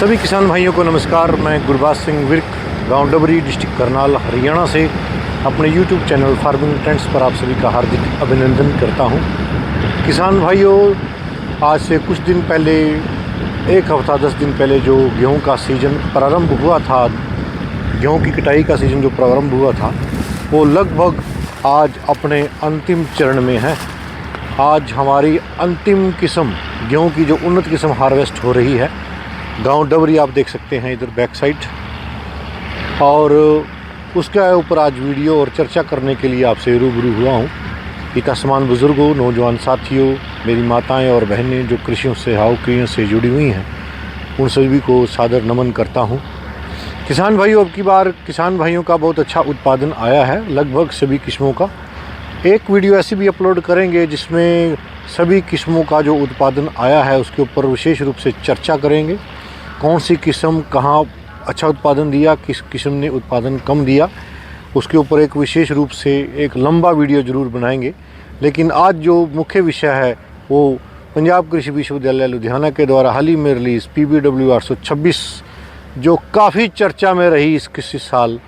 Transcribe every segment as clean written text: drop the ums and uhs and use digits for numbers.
सभी किसान भाइयों को नमस्कार। मैं गुरबाज सिंह विर्क, गांव डबरी, डिस्ट्रिक्ट करनाल, हरियाणा से अपने YouTube चैनल फार्मिंग ट्रेंड्स पर आप सभी का हार्दिक अभिनंदन करता हूं। किसान भाइयों, आज से कुछ दिन पहले, एक हफ्ता 10 दिन पहले जो गेहूं का सीज़न प्रारंभ हुआ था, गेहूं की कटाई का सीज़न जो प्रारंभ हुआ था, वो लगभग आज अपने अंतिम चरण में है। आज हमारी अंतिम किस्म गेहूं की जो उन्नत किस्म हार्वेस्ट हो रही है, गांव डबरी आप देख सकते हैं इधर बैक साइड, और उसके ऊपर आज वीडियो और चर्चा करने के लिए आपसे रूबरू हुआ हूं। पितासमान बुज़ुर्गों, नौजवान साथियों, मेरी माताएं और बहनें जो कृषियों से हाउक्रियों से जुड़ी हुई हैं, उन सभी को सादर नमन करता हूं। किसान भाइयों, अब की बार किसान भाइयों का बहुत अच्छा उत्पादन आया है, लगभग सभी किस्मों का। एक वीडियो ऐसी भी अपलोड करेंगे जिसमें सभी किस्मों का जो उत्पादन आया है उसके ऊपर विशेष रूप से चर्चा करेंगे। कौन सी किस्म कहाँ अच्छा उत्पादन दिया, किस किस्म ने उत्पादन कम दिया, उसके ऊपर एक विशेष रूप से एक लंबा वीडियो ज़रूर बनाएंगे। लेकिन आज जो मुख्य विषय है वो पंजाब कृषि विश्वविद्यालय लुधियाना के द्वारा हाल ही में रिलीज़ PBW 826, जो काफ़ी चर्चा में रही इस साल,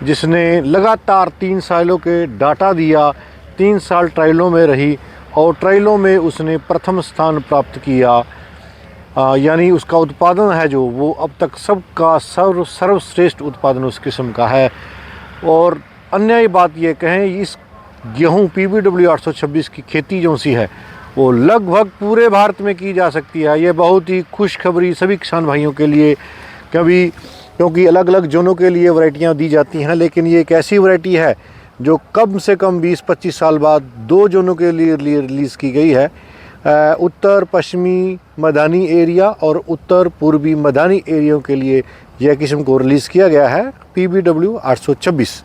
जिसने लगातार 3 सालों के डाटा दिया, 3 साल ट्रायलों में रही और ट्रायलों में उसने प्रथम स्थान प्राप्त किया। यानी उसका उत्पादन है जो वो अब तक सबका सर्वश्रेष्ठ उत्पादन उस किस्म का है। और अन्य बात ये कहें, इस गेहूं PBW 826 की खेती जो सी है वो लगभग पूरे भारत में की जा सकती है। ये बहुत ही खुशखबरी सभी किसान भाइयों के लिए, क्योंकि अलग अलग जोनों के लिए वैरायटियाँ दी जाती हैं, लेकिन ये एक ऐसी वैरायटी है जो कम से कम 20-25 साल बाद 2 जोनों के लिए रिलीज़ की गई है। उत्तर पश्चिमी मैदानी एरिया और उत्तर पूर्वी मैदानी एरिया के लिए यह किस्म को रिलीज़ किया गया है, PBW 826।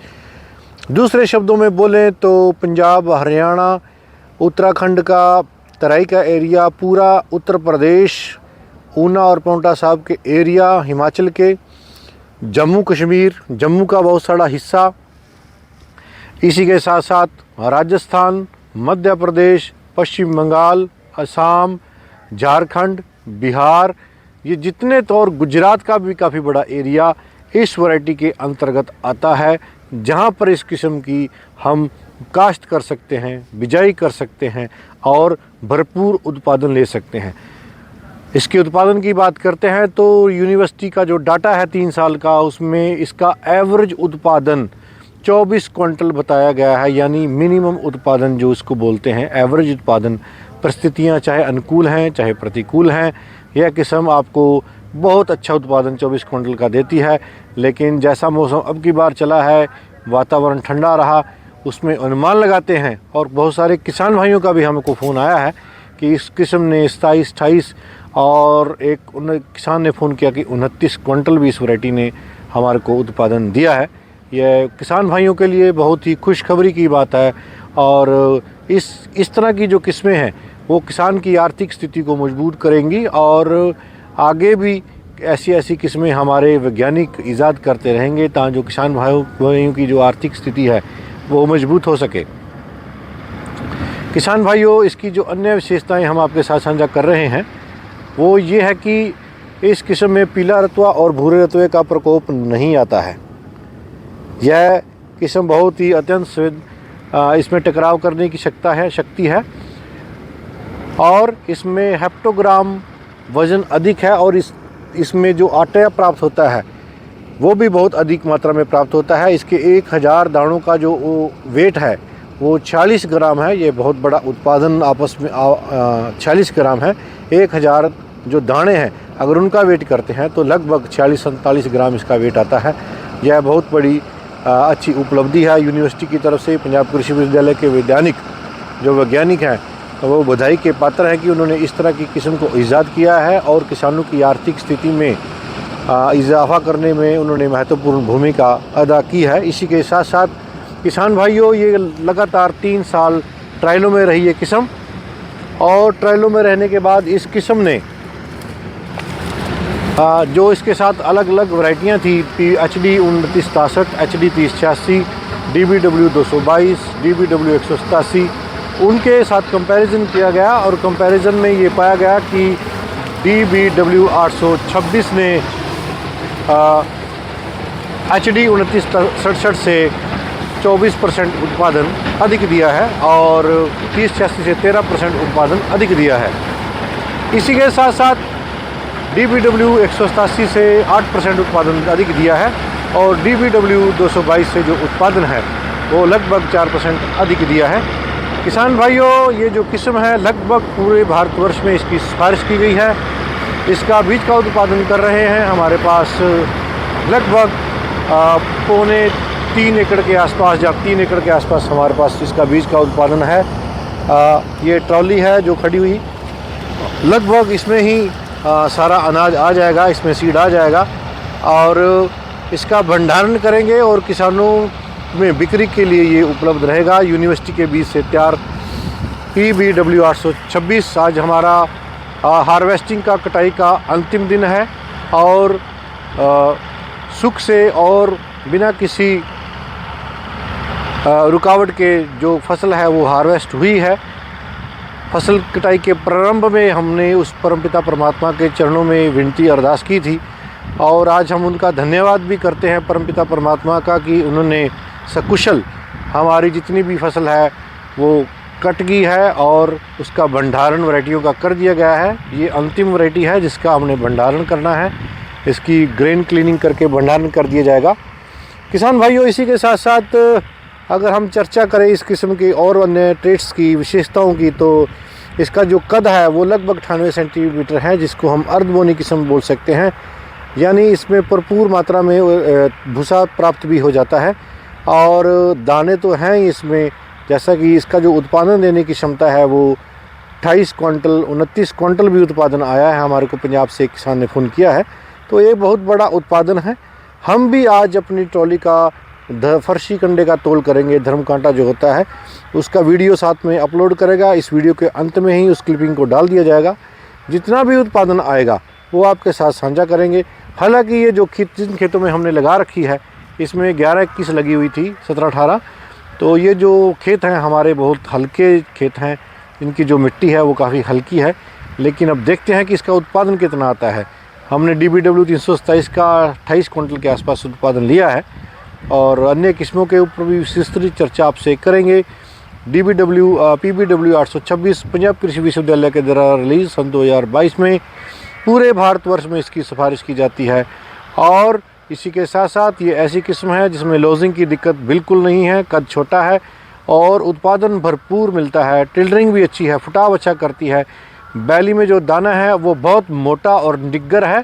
दूसरे शब्दों में बोलें तो पंजाब, हरियाणा, उत्तराखंड का तराई का एरिया, पूरा उत्तर प्रदेश, ऊना और पांवटा साहिब के एरिया, हिमाचल के, जम्मू कश्मीर, जम्मू का बहुत सारा हिस्सा, इसी के साथ साथ राजस्थान, मध्य प्रदेश, पश्चिम बंगाल, असम, झारखंड, बिहार, ये जितने तो, और गुजरात का भी काफ़ी बड़ा एरिया इस वैरायटी के अंतर्गत आता है, जहाँ पर इस किस्म की हम काश्त कर सकते हैं, बिजाई कर सकते हैं और भरपूर उत्पादन ले सकते हैं। इसके उत्पादन की बात करते हैं तो यूनिवर्सिटी का जो डाटा है 3 साल का, उसमें इसका एवरेज उत्पादन 24 क्विंटल बताया गया है। यानी मिनिमम उत्पादन जो इसको बोलते हैं, एवरेज उत्पादन। परिस्थितियां चाहे अनुकूल हैं चाहे प्रतिकूल हैं, यह किस्म आपको बहुत अच्छा उत्पादन 24 क्विंटल का देती है। लेकिन जैसा मौसम अब की बार चला है, वातावरण ठंडा रहा, उसमें अनुमान लगाते हैं, और बहुत सारे किसान भाइयों का भी हमको फ़ोन आया है कि इस किस्म ने 27-28, और एक किसान ने फ़ोन किया कि 29 क्विंटल भी इस वैरायटी ने हमारे को उत्पादन दिया है। यह किसान भाइयों के लिए बहुत ही खुशखबरी की बात है। और इस तरह की जो किस्में हैं वो किसान की आर्थिक स्थिति को मजबूत करेंगी, और आगे भी ऐसी किस्में हमारे वैज्ञानिक ईजाद करते रहेंगे ताकि जो किसान भाइयों की जो आर्थिक स्थिति है वो मजबूत हो सके। किसान भाइयों, इसकी जो अन्य विशेषताएं हम आपके साथ साझा कर रहे हैं वो ये है कि इस किस्म में पीला रतुआ और भूरे रतुए का प्रकोप नहीं आता है। यह किस्म बहुत ही अत्यंत इसमें टकराव करने की शक्ति है, और इसमें हेप्टोग्राम वज़न अधिक है, और इसमें जो आटा प्राप्त होता है वो भी बहुत अधिक मात्रा में प्राप्त होता है। इसके 1000 दानों का जो वेट है वो 40 ग्राम है। ये बहुत बड़ा उत्पादन आपस में 40 ग्राम है। 1000 जो दाने हैं अगर उनका वेट करते हैं तो लगभग 46-47 ग्राम इसका वेट आता है। यह बहुत बड़ी अच्छी उपलब्धि है यूनिवर्सिटी की तरफ से। पंजाब कृषि विश्वविद्यालय के वैज्ञानिक हैं वो बधाई के पात्र हैं कि उन्होंने इस तरह की किस्म को ईजाद किया है, और किसानों की आर्थिक स्थिति में इजाफा करने में उन्होंने महत्वपूर्ण भूमिका अदा की है। इसी के साथ साथ किसान भाइयों, ये लगातार 3 साल ट्रायलों में रही है किस्म, और ट्रायलों में रहने के बाद इस किस्म ने जो इसके साथ अलग अलग वैरायटियाँ थी, HD 2963, HD 3086, DBW 222, DBW 187, उनके साथ कंपैरिजन किया गया, और कंपैरिजन में ये पाया गया कि DBW 826 ने HD 2967 से 24% उत्पादन अधिक दिया है और 3086 से 13% उत्पादन अधिक दिया है। इसी के साथ साथ DBW 187 से 8% उत्पादन अधिक दिया है और DBW 222 से जो उत्पादन है वो लगभग 4% अधिक दिया है। किसान भाइयों, ये जो किस्म है लगभग पूरे भारतवर्ष में इसकी सिफारिश की गई है। इसका बीज का उत्पादन कर रहे हैं हमारे पास लगभग 3 एकड़ के आसपास या 3 एकड़ के आसपास हमारे पास इसका बीज का उत्पादन है। ये ट्रॉली है जो खड़ी हुई, लगभग इसमें ही सारा अनाज आ जाएगा, इसमें सीड आ जाएगा और इसका भंडारण करेंगे और किसानों में बिक्री के लिए ये उपलब्ध रहेगा। यूनिवर्सिटी के बीज से तैयार PBW 826। आज हमारा हार्वेस्टिंग का, कटाई का अंतिम दिन है और सुख से और बिना किसी रुकावट के जो फसल है वो हार्वेस्ट हुई है। फसल कटाई के प्रारंभ में हमने उस परमपिता परमात्मा के चरणों में विनती अरदास की थी और आज हम उनका धन्यवाद भी करते हैं परमपिता परमात्मा का कि उन्होंने सकुशल हमारी जितनी भी फसल है वो कट गई है और उसका भंडारण वैरायटियों का कर दिया गया है। ये अंतिम वैरायटी है जिसका हमने भंडारण करना है। इसकी ग्रेन क्लीनिंग करके भंडारण कर दिया जाएगा। किसान भाइयों, इसी के साथ साथ अगर हम चर्चा करें इस किस्म की और अन्य ट्रेट्स की, विशेषताओं की, तो इसका जो कद है वो लगभग 98 सेंटीमीटर है, जिसको हम अर्धबोनी किस्म बोल सकते हैं। यानी इसमें भरपूर मात्रा में भूसा प्राप्त भी हो जाता है और दाने तो हैं ही इसमें। जैसा कि इसका जो उत्पादन देने की क्षमता है वो 28 क्विंटल 29 क्विंटल भी उत्पादन आया है। हमारे को पंजाब से एक किसान ने फ़ोन किया है, तो ये बहुत बड़ा उत्पादन है। हम भी आज अपनी ट्रॉली का फर्शी कंडे का तोल करेंगे। धर्म कांटा जो होता है उसका वीडियो साथ में अपलोड करेगा। इस वीडियो के अंत में ही उस क्लिपिंग को डाल दिया जाएगा। जितना भी उत्पादन आएगा वो आपके साथ साझा करेंगे। हालांकि ये जो जिन खेतों में हमने लगा रखी है इसमें 11-21 लगी हुई थी, 17-18, तो ये जो खेत हैं हमारे बहुत हल्के खेत हैं। इनकी जो मिट्टी है वो काफ़ी हल्की है, लेकिन अब देखते हैं कि इसका उत्पादन कितना आता है। हमने DBW 327 का 28 क्विंटल के आसपास उत्पादन लिया है और अन्य किस्मों के ऊपर भी विस्तृत चर्चा आपसे करेंगे। PBW 826 पंजाब कृषि विश्वविद्यालय के द्वारा रिलीज सन 2022 में पूरे भारतवर्ष में इसकी सिफारिश की जाती है। और इसी के साथ साथ ये ऐसी किस्म है जिसमें लॉजिंग की दिक्कत बिल्कुल नहीं है, कद छोटा है और उत्पादन भरपूर मिलता है। टिल्डरिंग भी अच्छी है, फुटाव अच्छा करती है। बैली में जो दाना है वो बहुत मोटा और निग्गर है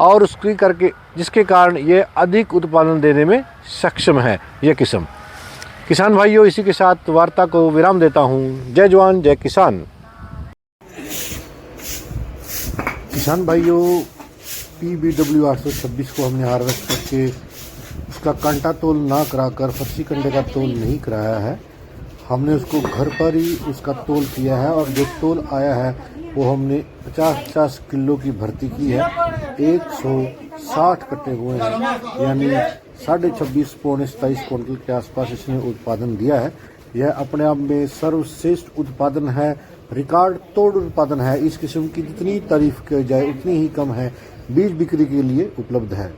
और उसकी करके जिसके कारण ये अधिक उत्पादन देने में सक्षम है ये किस्म। किसान भाइयों, इसी के साथ वार्ता को विराम देता हूँ। जय जवान जय किसान। किसान भाइयों, PBW 826 को हमने हार्वेस्ट करके उसका कांटा तोल ना कराकर फर्शी कंडे का तोल नहीं कराया है। हमने उसको घर पर ही उसका तोल किया है और जो तोल आया है वो हमने 50-50 किलो की भर्ती की है। 160 कट्टे हुए हैं, यानी 26.5 पौने 27 क्विंटल के आसपास इसने उत्पादन दिया है। यह अपने आप में सर्वश्रेष्ठ उत्पादन है, रिकॉर्ड तोड़ उत्पादन है। इस किस्म की जितनी तारीफ की जाए उतनी ही कम है, बीज बिक्री के लिए उपलब्ध है।